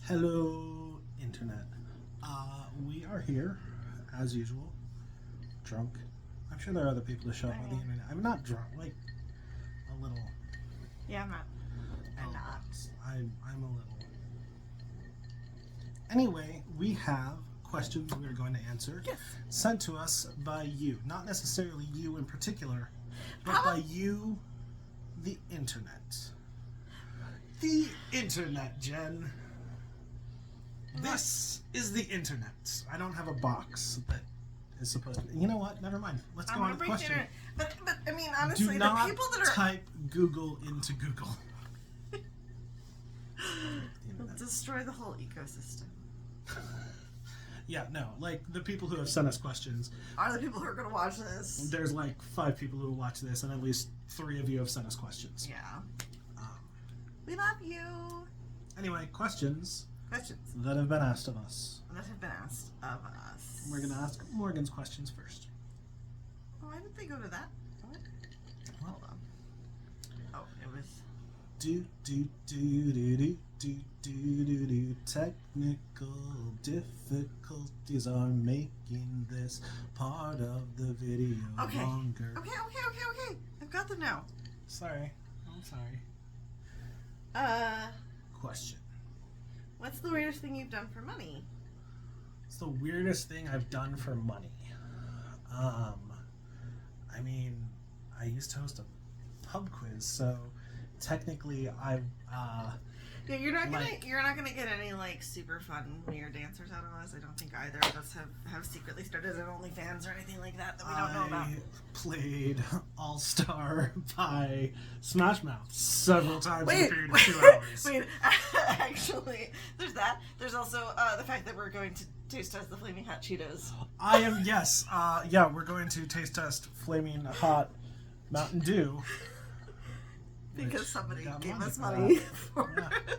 Hello, Internet. We are here, as usual, drunk. I'm sure there are other people to show up on the Internet. I'm not drunk, like, a little. Yeah, I'm not. I'm a little. Anyway, we have questions we're going to answer. Yes. Sent to us by you. Not necessarily you in particular, but by you, the Internet. The Internet, Jen. This is the Internet. I don't have a box that is supposed to be. You know what? Never mind. Let's go on to the question. But I mean, honestly, Do not the people that are type Google into Google. destroy the whole ecosystem. Yeah, no. Like, the people who have sent us questions Are the people who are going to watch this? There's like 5 people who watch this, and at least 3 of you have sent us questions. Yeah. We love you. Anyway, questions Questions that have been asked of us. that have been asked of us. We're going to ask Morgan's questions first. Oh, why did they go to that? What? Hold on. Oh, it was... Do. Technical difficulties are making this part of the video longer. Okay. I've got them now. Sorry. I'm sorry. Question. What's the weirdest thing you've done for money? It's the weirdest thing I've done for money. I mean, I used to host a pub quiz, so technically Yeah, you're not gonna get any like super fun weird answers out of us. I don't think either of us have secretly started an OnlyFans or anything like that we don't know about. I played All-Star by Smash Mouth several times in a period of 2 hours. Wait, actually, there's that. There's also the fact that we're going to taste test the Flaming Hot Cheetos. We're going to taste test Flaming Hot Mountain Dew. Because somebody gave us money for it.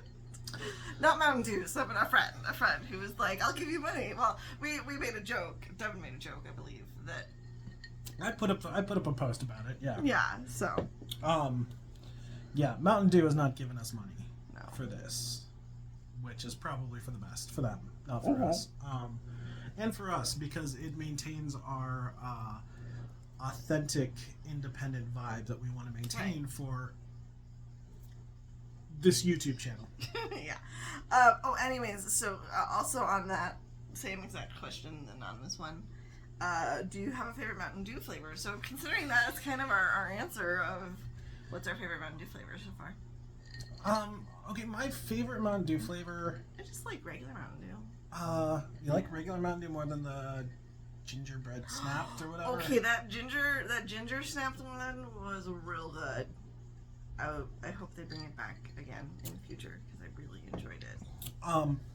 Not Mountain Dew, someone, a friend who was like, I'll give you money. Well, we made a joke. Devin made a joke, I believe, that I put up a post about it, yeah. Yeah, so. Mountain Dew has not given us money No. for this. Which is probably for the best for them, not for us. And for us, because it maintains our authentic, independent vibe that we want to maintain for this YouTube channel. Yeah. Anyways, so also on that same exact question, the anonymous one, do you have a favorite Mountain Dew flavor? So considering that is kind of our answer of what's our favorite Mountain Dew flavor so far. Okay, my favorite Mountain Dew flavor... I just like regular Mountain Dew. You like regular Mountain Dew more than the gingerbread snapped or whatever? Okay, that ginger snapped one was real good. I hope they bring it back again in the future because I really enjoyed it.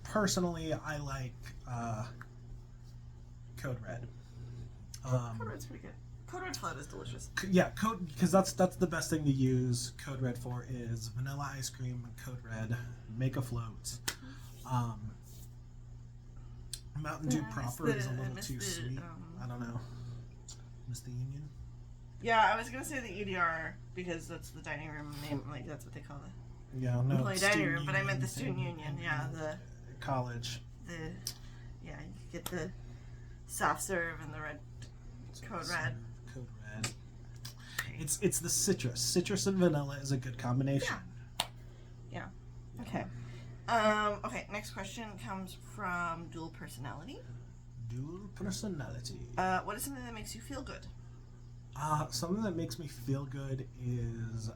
Personally, I like Code Red. Code Red's pretty good. Code Red float is delicious. Because that's the best thing to use Code Red for is vanilla ice cream, Code Red, make a float. Mountain Dew proper is a little too sweet. I don't know. Miss the Union? Yeah, I was gonna say the EDR because that's the dining room name, like that's what they call it. Yeah, no. Employee dining room, but I meant the student union. Yeah, the college. You get the soft serve and the red Code Red. Code Red. It's the citrus. Citrus and vanilla is a good combination. Yeah. Okay. Okay. Next question comes from Dual Personality. Dual Personality. What is something that makes you feel good? Something that makes me feel good is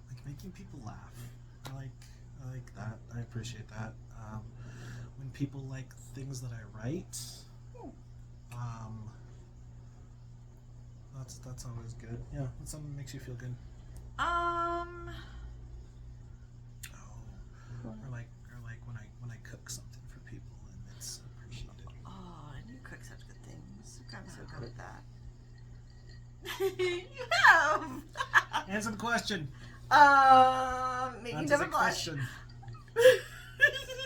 like making people laugh. I like that. I appreciate that. When people like things that I write, that's always good. Yeah, that's something that makes you feel good. Or like when I cook something for people and it's appreciated. Oh, and you cook such good things. You've gotten so good at that. You have. Answer the question. Making Devin blush.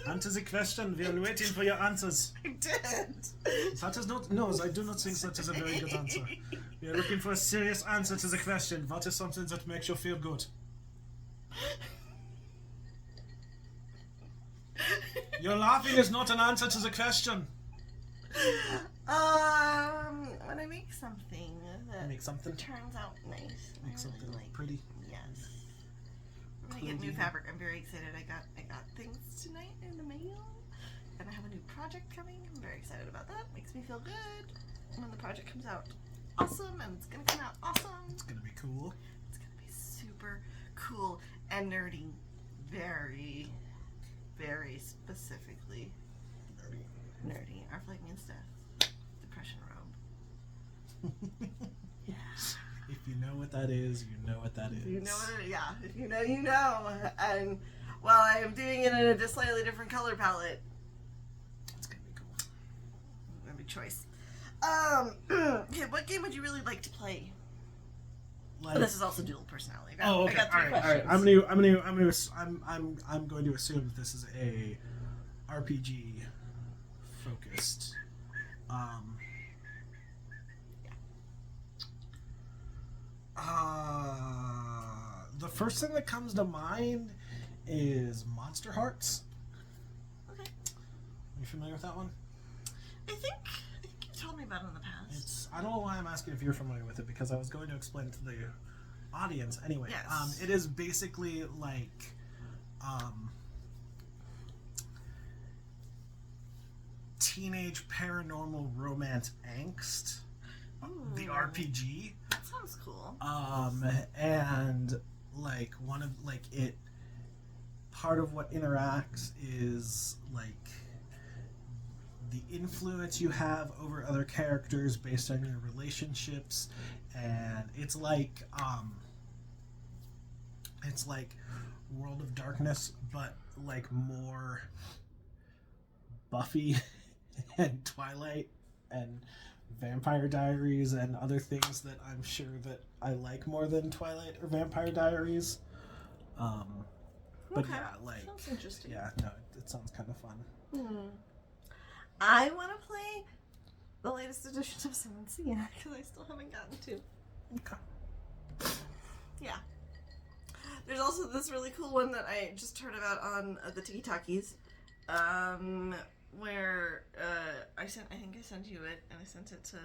Answer the question. We are waiting for your answers. I did. That is not. No, I do not think that is a very good answer. We are looking for a serious answer to the question. What is something that makes you feel good? Your laughing is not an answer to the question. When I make something that Make something. turns out nice. Make something pretty. Yes. I'm gonna get new fabric. I'm very excited. I got things tonight in the mail, and I have a new project coming. I'm very excited about that. Makes me feel good when the project comes out. Awesome, and it's gonna come out awesome. It's gonna be cool. It's gonna be super cool and nerdy. Very, very specifically nerdy. Our flight means death. Depression robe. Yeah. If you know what that is, you know what that is. You know what it is. Yeah. If you know, you know. And while I am doing it in a slightly different color palette, It's gonna be cool. gonna be choice. Okay, what game would you really like to play? Like, Oh, this is also dual personality. oh, okay. I got three All right. questions. I'm going to assume that this is a RPG focused. The first thing that comes to mind is Monster Hearts. Okay. Are you familiar with that one? I think you told me about it in the past. I don't know why I'm asking if you're familiar with it, because I was going to explain it to the audience anyway. Yes. It is basically like teenage paranormal romance angst, the Ooh, RPG. That sounds cool. And like one of like it part of what interacts is like the influence you have over other characters based on your relationships, and it's like World of Darkness, but like more Buffy and Twilight and Vampire Diaries and other things that I'm sure that I like more than Twilight or Vampire Diaries. But Okay. yeah, like Sounds interesting. yeah, no, it sounds kind of fun. I want to play the latest edition of Summon Sia because I still haven't gotten to. Okay. Yeah. There's also this really cool one that I just heard about on the Tiki Talkies, where I think I sent you it, and I sent it to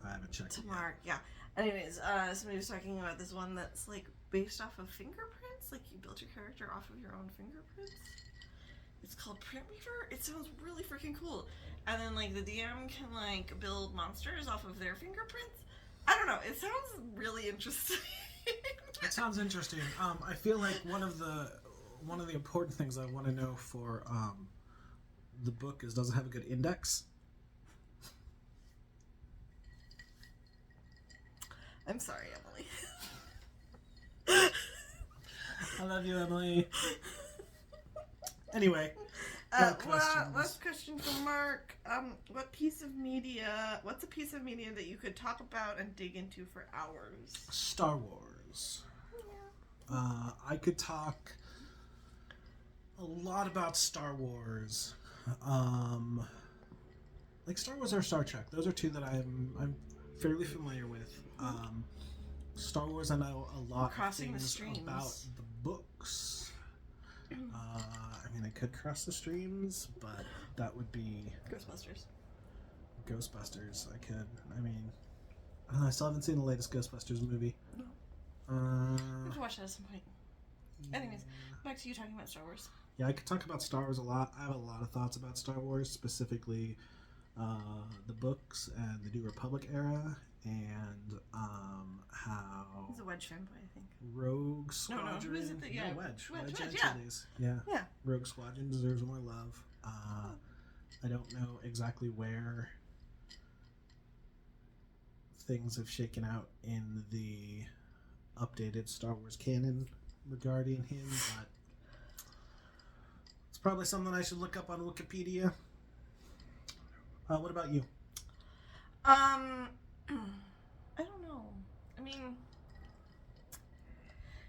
I haven't checked it yet. Mark. Yeah. Anyways, somebody was talking about this one that's like based off of fingerprints. Like you built your character off of your own fingerprints. It's called Print Weaver. It sounds really freaking cool. And then like the DM can like build monsters off of their fingerprints. I don't know. It sounds really interesting. It sounds interesting. I feel like one of the important things I want to know for the book is, does it have a good index? I'm sorry, Emily. I love you, Emily. Anyway, last question from Mark. What's a piece of media that you could talk about and dig into for hours? Star Wars. Yeah. I could talk a lot about Star Wars. Like Star Wars or Star Trek. Those are two that I'm fairly familiar with. Star Wars, I know a lot Crossing of the things streams. about the books. I mean, I could cross the streams, but that would be Ghostbusters. I could. I mean, I don't know, I still haven't seen the latest Ghostbusters movie. No. We can watch that at some point. Anyways, back to you talking about Star Wars. Yeah, I could talk about Star Wars a lot. I have a lot of thoughts about Star Wars, specifically the books and the New Republic era, and how He's a Wedge fanboy, I think. Rogue Squadron. who is it that- yeah, Wedge Wedge, Antilles. Yeah. Yeah. Rogue Squadron deserves more love. I don't know exactly where things have shaken out in the updated Star Wars canon regarding him, but it's probably something I should look up on Wikipedia. What about you? I don't know. I mean,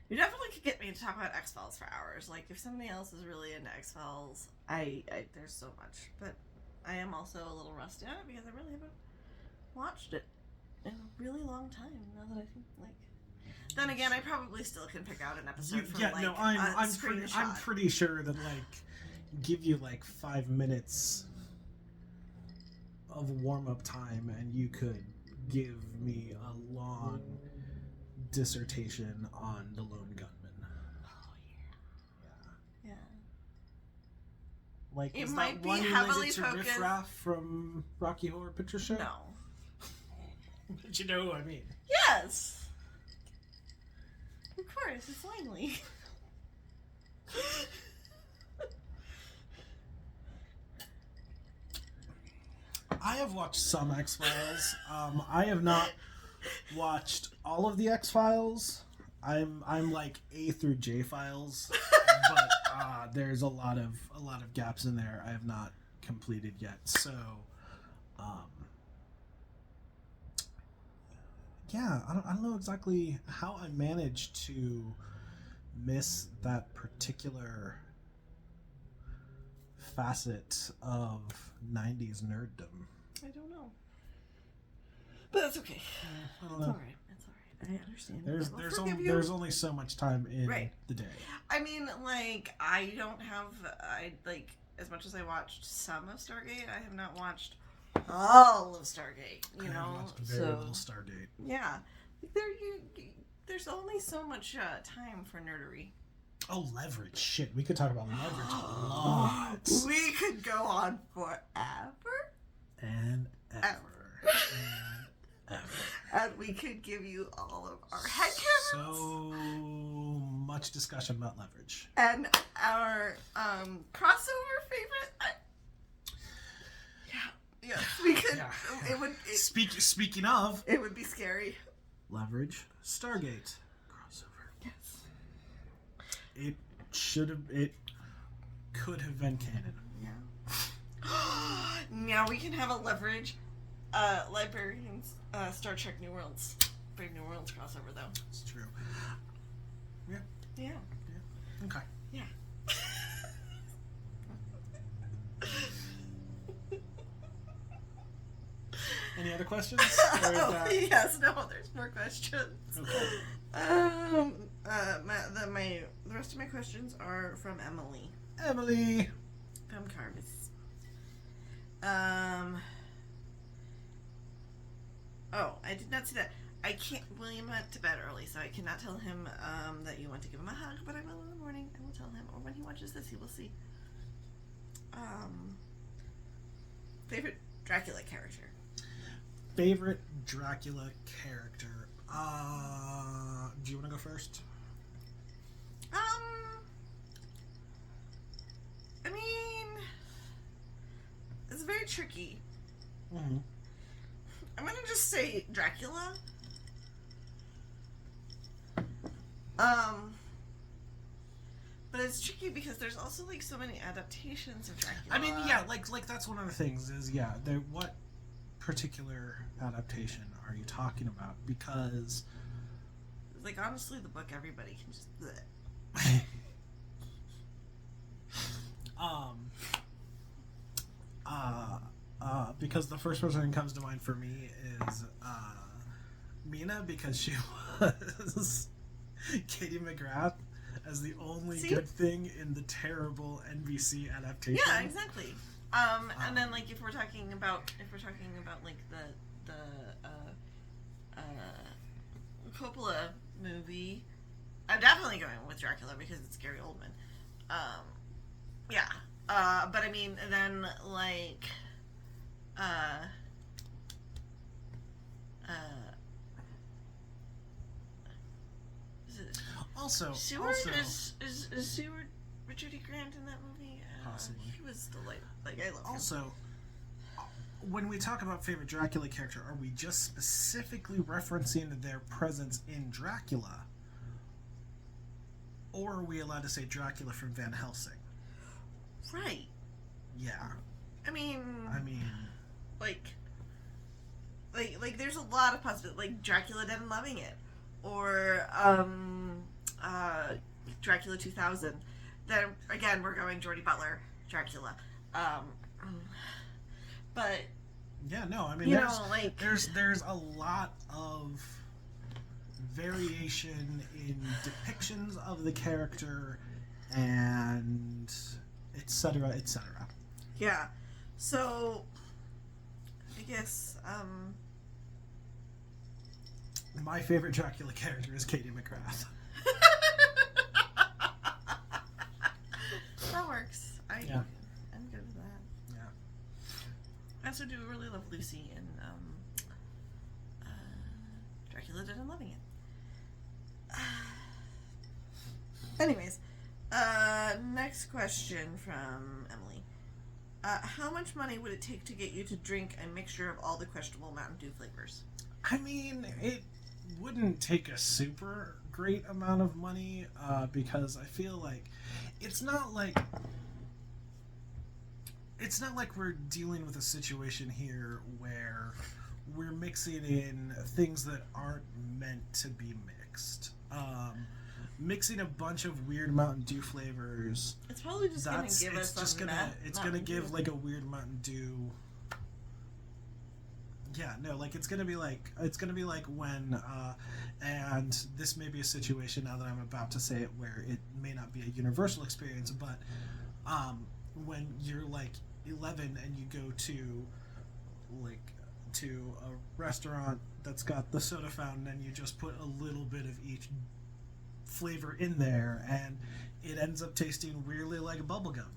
you definitely could get me to talk about X-Files for hours. Like, if somebody else is really into X-Files, I there's so much. But I am also a little rusty on it because I really haven't watched it in a really long time. Now that I think, like, then again, I probably still can pick out an episode from yeah, like no, a I'm screenshot. pretty sure that like give you like 5 minutes of warm-up time and you could give me a long dissertation on the lone gunman. Oh yeah. Like, It is might that be one heavily related to focused- Riff Raff from Rocky Horror Picture Show? No. But you know who I mean. Yes. Of course, it's Langley. I have watched some X-Files. I have not watched all of the X-Files. I'm like A through J files, but there's a lot of gaps in there I have not completed yet. So, yeah, I don't know exactly how I managed to miss that particular facet of 90s nerddom. I don't know. But that's okay. I don't It's know. alright. It's alright. I understand. There's only so much time in Right. the day. I mean, like, I don't have, as much as I watched some of Stargate, I have not watched all of Stargate, you I know? watched very little Stargate. Yeah. There's only so much time for nerdery. Oh, Leverage. Shit, we could talk about Leverage a lot. We could go on forever. And ever. And ever. And we could give you all of our headcanons. So much discussion about Leverage. And our crossover favorite. Yeah, we could. Yeah. It would. Speaking of It would be scary. Leverage, Stargate crossover. Yes. It could have been canon. Yeah. Now we can have a Leverage, Librarians, Star Trek New Worlds, Brave New Worlds crossover though. It's true. Yeah. Okay. Yeah. Any other questions? Or is that... Yes. No. There's more questions. Okay. The rest of my questions are from Emily. Emily. From Carvis. Oh, I did not see that. I can't. William went to bed early, so I cannot tell him that you want to give him a hug. But I will in the morning. I will tell him, or when he watches this, he will see. Favorite Dracula character. Favorite Dracula character. Do you want to go first? I mean, it's very tricky. Mm-hmm. I'm gonna just say Dracula. But it's tricky because there's also like so many adaptations of Dracula. I mean, yeah, like that's one of the things is what particular adaptation are you talking about? Because like honestly, the book everybody can just. Bleh. Because the first person that comes to mind for me is Mina, because she was Katie McGrath as the only good thing in the terrible NBC adaptation. Yeah, exactly. And then like if we're talking about like the Coppola movie, I'm definitely going with Dracula because it's Gary Oldman. Yeah. But I mean, then like, is it Seward? Is Seward Richard E. Grant in that movie? Possibly. He was delightful. Like I love him. Also, when we talk about favorite Dracula character, are we just specifically referencing their presence in Dracula? Or are we allowed to say Dracula from Van Helsing? Right. Yeah. I mean, like there's a lot of possibilities. Like Dracula Dead and Loving It, or Dracula 2000. Then again, we're going Jordy Butler, Dracula. But yeah, no, I mean, there's a lot of variation in depictions of the character, and etc., etc. Yeah. So, I guess, My favorite Dracula character is Katie McGrath. that works. I'm good with that. Yeah. I also do really love Lucy in Dracula Dead and Loving It. Anyways, next question from Emily. How much money would it take to get you to drink a mixture of all the questionable Mountain Dew flavors? I mean, it wouldn't take a super great amount of money because I feel like it's not like we're dealing with a situation here where we're mixing in things that aren't meant to be mixed. Mixing a bunch of weird Mountain Dew flavors. It's probably just going to give us it's gonna give like a weird Mountain Dew. Yeah, no, like it's gonna be like when and this may be a situation now that I'm about to say it where it may not be a universal experience, but when you're like 11 and you go to a restaurant that's got the soda fountain and you just put a little bit of each flavor in there and it ends up tasting weirdly like bubblegum.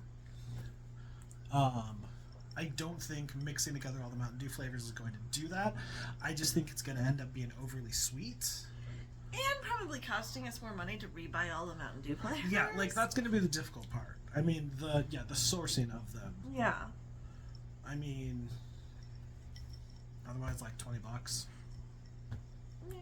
I don't think mixing together all the Mountain Dew flavors is going to do that. I just think it's going to end up being overly sweet. And probably costing us more money to rebuy all the Mountain Dew flavors. Yeah, like that's going to be the difficult part. I mean, the sourcing of them. Yeah. I mean, otherwise like $20. Yeah.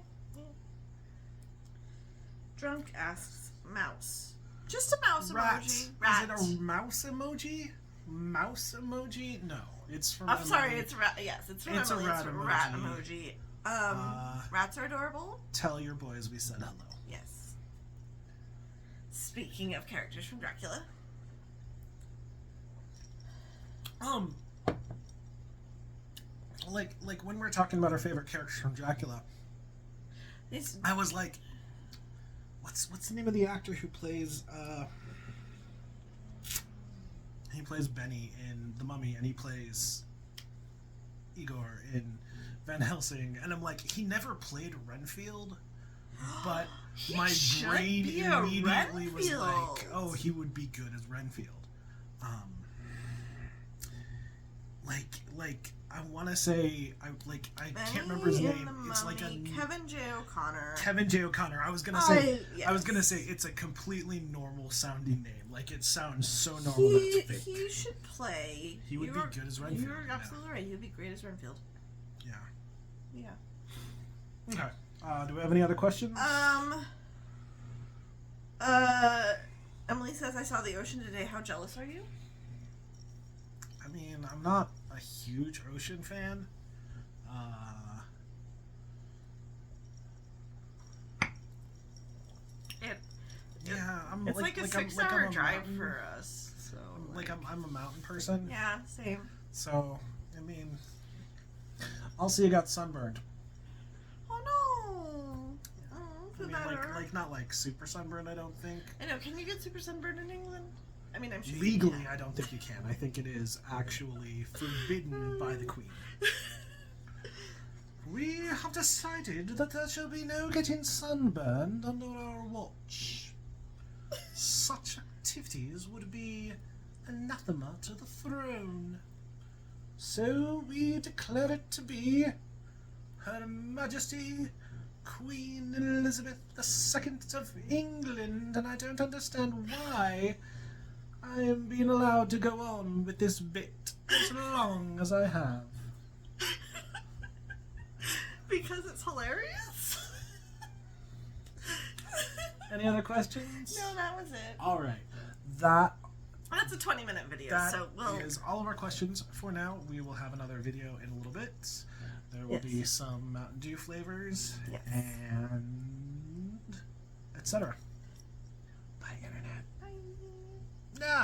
Drunk asks, mouse. Just a mouse Rat. emoji. Rat. Is it a mouse emoji? Mouse emoji? No, it's from. I'm sorry, it's rat. Yes, it's from It's a Emily. rat It's a emoji. rat emoji. Rats are adorable. Tell your boys we said hello. Yes. Speaking of characters from Dracula. Like when we're talking about our favorite characters from Dracula, I was like, what's the name of the actor who plays he plays Benny in The Mummy and he plays Igor in Van Helsing, and I'm like, he never played Renfield, but my brain immediately was like, oh, he would be good as Renfield. Like I want to say I can't remember his name. It's like a Kevin J. O'Connor. Kevin J. O'Connor. I was gonna say it's a completely normal sounding name. Like it sounds so normal that it's fake. He should play. He would be good as Renfield. You're absolutely right. He would be great as Renfield. Yeah. Yeah. Okay. Do we have any other questions? Emily says, I saw the ocean today. How jealous are you? I mean, I'm not a huge ocean fan. It's like a 6-hour drive for us. So I'm a mountain person. Yeah, same. So I mean, I'll see you got sunburned. Oh no! I mean, not like super sunburned. I don't think. I know. Can you get super sunburned in England? I mean, I'm sure. Legally, I don't think you can. I think it is actually forbidden by the Queen. We have decided that there shall be no getting sunburned under our watch. Such activities would be anathema to the throne. So we declare it to be Her Majesty Queen Elizabeth II of England, and I don't understand why I am being allowed to go on with this bit as long as I have. Because it's hilarious? Any other questions? No, that was it. Alright. That's a 20-minute video, so we'll... is all of our questions for now. We will have another video in a little bit. There will be some Mountain Dew flavors and etc. Bye, Internet. Bye. Nah.